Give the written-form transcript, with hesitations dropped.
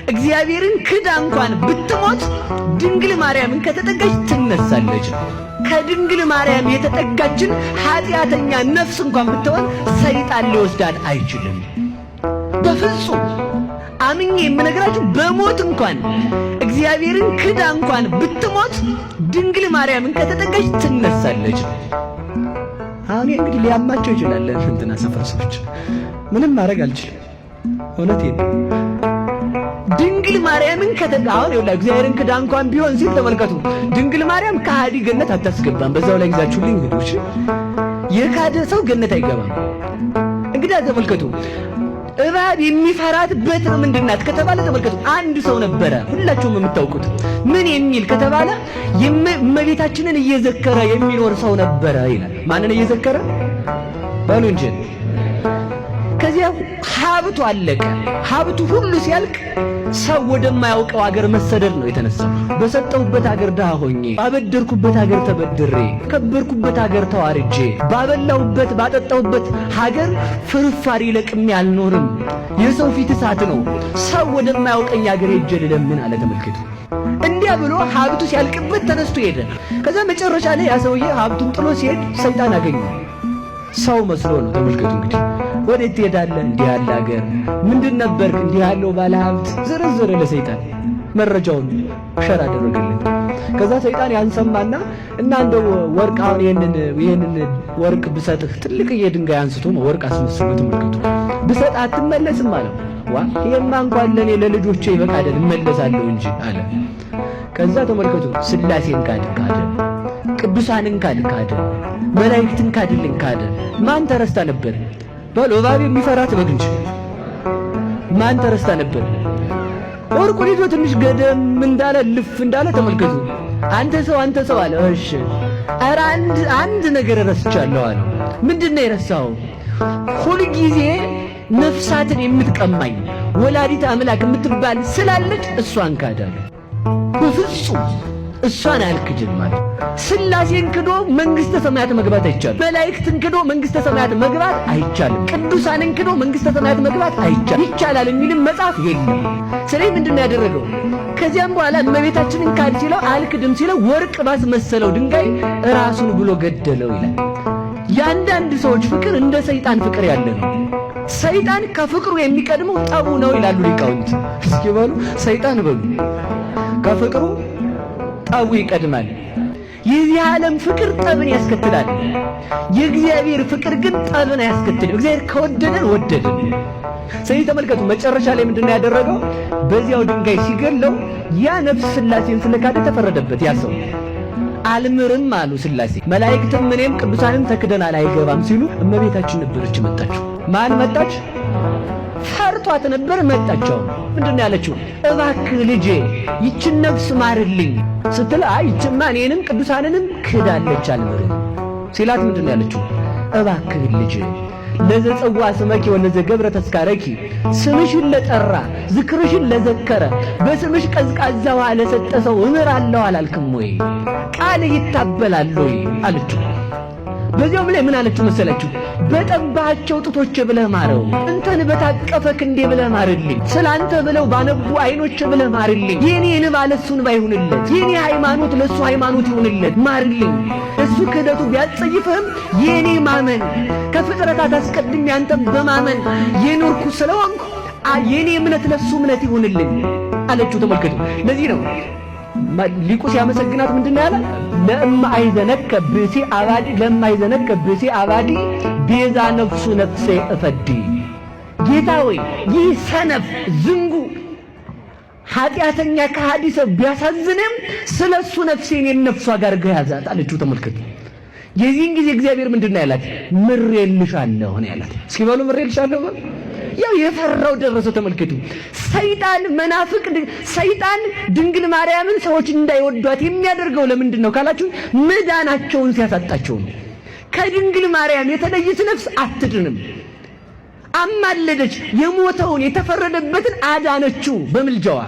እግዚአብሔርን ክዳ እንኳን ብትሞት ድንግል ማርያምን ከተጠጋች ትነሳለች። ከድንግል ማርያም የተጠጋችን ኃጢአተኛ ነፍስ እንኳን ብትሆን ሰይጣን ሊወስዳት አይችልም። በፍጹም አምኜ የምነግራችሁ በሞት እንኳን እግዚአብሔርን ክዳ እንኳን ብትሞት ድንግል ማርያምን ከተጠጋች ትነሳለች። አሁን እንግዲህ ሊያማቸው ይችላል እንትና ሰፈር ሰዎች ምንም ማድረግ አልችልም። እውነቴን ነው። ድንግል ማርያምን ከተጋውን ይውላ እግዚአብሔርን ክዳ እንኳን ቢሆን ሲል ተመልከቱ። ድንግል ማርያም ከሃዲ ገነት አታስገባም። በዛው ላይ ይዛችሁልኝ እንግዲህ የካደ ሰው ገነት አይገባም። እንግዲህ ተመልከቱ። እባብ የሚፈራት በትር ምንድናት ከተባለ ተመልከቱ። አንድ ሰው ነበረ ሁላችሁም የምታውቁት ምን የሚል ከተባለ እመቤታችንን እየዘከረ የሚኖር ሰው ነበረ ይላል። ማንን እየዘከረ ባሉ እንጂ ከዚያ ሀብቱ አለቀ። ሀብቱ ሁሉ ሲያልቅ ሰው ወደማያውቀው ሀገር መሰደድ ነው የተነሳው። በሰጠሁበት ሀገር ድሃ ሆኜ፣ ባበደርኩበት ሀገር ተበድሬ፣ ከበርኩበት ሀገር ተዋርጄ፣ ባበላሁበት ባጠጣሁበት ሀገር ፍርፋሪ ለቅሜ አልኖርም። የሰው ፊት እሳት ነው። ሰው ወደማያውቀኝ ሀገር ሄጄ ልለምን አለ። ተመልከቱ። እንዲያ ብሎ ሀብቱ ሲያልቅበት ተነስቶ ሄደ። ከዛ መጨረሻ ላይ ያ ሰውዬ ሀብቱን ጥሎ ሲሄድ ሰይጣን አገኘ። ሰው መስሎ ነው። ተመልከቱ እንግዲህ ወዴት ትሄዳለህ? እንዲህ ያለ ሀገር ምንድን ነበርክ? እንዲህ ያለው ባለ ሀብት ዝርዝር ለሰይጣን መረጃውን ሸር አደረገልን። ከዛ ሰይጣን ያንሰማና እና እንደው ወርቅ አሁን ይሄንን ወርቅ ብሰጥህ ትልቅዬ ድንጋይ አንስቶ ነው ወርቅ አስመስሎ ተመልከቱ ብሰጥ አትመለስም አለው። ዋ ይሄማ እንኳን ለኔ ለልጆቼ ይበቃል እመለሳለሁ እንጂ አለ። ከዛ ተመልከቱ ስላሴን ካደ፣ ቅዱሳንን ካደ፣ መላእክትን ካደ። ማን ተረስታ ነበር? ባል እባብ የሚፈራት በግ እንጂ ማን ተረስታ ነበር? ወርቁን ይዞ ትንሽ ገደም እንዳለ ልፍ እንዳለ ተመልከቱ። አንተ ሰው አለ። እሺ ኧረ አንድ ነገር ረስቻለሁ አለ። ምንድነው የረሳው? ሁሉ ጊዜ ነፍሳትን የምትቀማኝ ወላዲት አምላክ የምትባል ስላለች እሷን ካደ። በፍጹም እሷን አልክድም ማለት ስላሴን ክዶ መንግስተ ሰማያት መግባት አይቻልም። መላእክትን ክዶ መንግስተ ሰማያት መግባት አይቻልም። ቅዱሳንን ክዶ መንግስተ ሰማያት መግባት አይቻልም። ይቻላል የሚልም መጽሐፍ የለም። ስለዚህ ምንድነው ያደረገው? ከዚያም በኋላ እመቤታችንን ካድ ሲለው አልክድም ሲለው ወርቅ ባስመሰለው ድንጋይ ራሱን ብሎ ገደለው ይላል። የአንዳንድ ሰዎች ፍቅር እንደ ሰይጣን ፍቅር ያለ ነው። ሰይጣን ከፍቅሩ የሚቀድመው ጠቡ ነው ይላሉ ሊቃውንት። እስኪ በሉ ሰይጣን በሉ ከፍቅሩ ጠቡ ይቀድማል። የዚህ ዓለም ፍቅር ጠብን ያስከትላል። የእግዚአብሔር ፍቅር ግን ጠብን አያስከትልም። እግዚአብሔር ከወደደን ወደደን። ስለዚህ ተመልከቱ መጨረሻ ላይ ምንድነው ያደረገው? በዚያው ድንጋይ ሲገለው ያ ነፍስ ስላሴን ስለካደ ተፈረደበት። ያ ሰው አልምርም አሉ ስላሴ። መላእክትም እኔም ቅዱሳንም ተክደናል አይገባም ሲሉ እመቤታችን ነበረች መጣችው። ማን መጣች? ፈርቷት ነበር መጣቸው። ምንድነው ያለችው? እባክህ ልጄ ይችን ነፍስ ማርልኝ ስትል አይ ይችማ እኔንም ቅዱሳንንም ክዳለች አልምርም ሲላት ምንድነው ያለችው? እባክህ ልጄ ለዘጸዋ ስመኪ ወለዘ ገብረ ተስካረኪ ስምሽን ለጠራ ዝክርሽን ለዘከረ በስምሽ ቀዝቃዛ ውሃ ለሰጠ ሰው እምራለሁ አላልክም ወይ? ቃል ይታበላል ወይ አለችው። በዚያውም ላይ ምን አለችው መሰላችሁ? በጠባቸው ጡቶች ብለህ ማረው፣ እንተን በታቀፈ ክንዴ ብለህ ማርልኝ፣ ስላንተ ብለው ባነቡ አይኖች ብለህ ማርልኝ። የኔ እንባ ለሱ እንባ ይሁንለት፣ የኔ ሃይማኖት ለሱ ሃይማኖት ይሁንለት፣ ማርልኝ። እሱ ክህደቱ ቢያጸይፍህም የኔ ማመን ከፍጥረታት አስቀድሜ አንተም በማመን የኖርኩ ስለሆንኩ የኔ እምነት ለሱ እምነት ይሁንልኝ አለችው። ተመልከቱ። ለዚህ ነው ሊቁ ሲያመሰግናት ምንድነው ያለ? ለማይዘነከ ብሲ አባዲ ለማይዘነከ ብሲ አባዲ ቤዛ ነፍሱ ነፍሴ እፈዲ። ጌታ ሆይ ይህ ሰነፍ ዝንጉ ኃጢአተኛ ከሃዲ ሰው ቢያሳዝንም ስለሱ ነፍሴን የነፍሷ ጋር ገያዛት አለችው። ተመልከቱ። የዚህን ጊዜ እግዚአብሔር ምንድነው ያላት? ምሬልሻለሁ ነው ያላት። እስኪ በሉ ምሬልሻለሁ። ያው የፈራው ደረሰ። ተመልከቱ። ሰይጣን መናፍቅ ሰይጣን ድንግል ማርያምን ሰዎች እንዳይወዷት የሚያደርገው ለምንድን ነው ካላችሁ መዳናቸውን ሲያሳጣቸው ነው። ከድንግል ማርያም የተለየች ነፍስ አትድንም። አማለደች። የሞተውን የተፈረደበትን አዳነችው በምልጃዋ።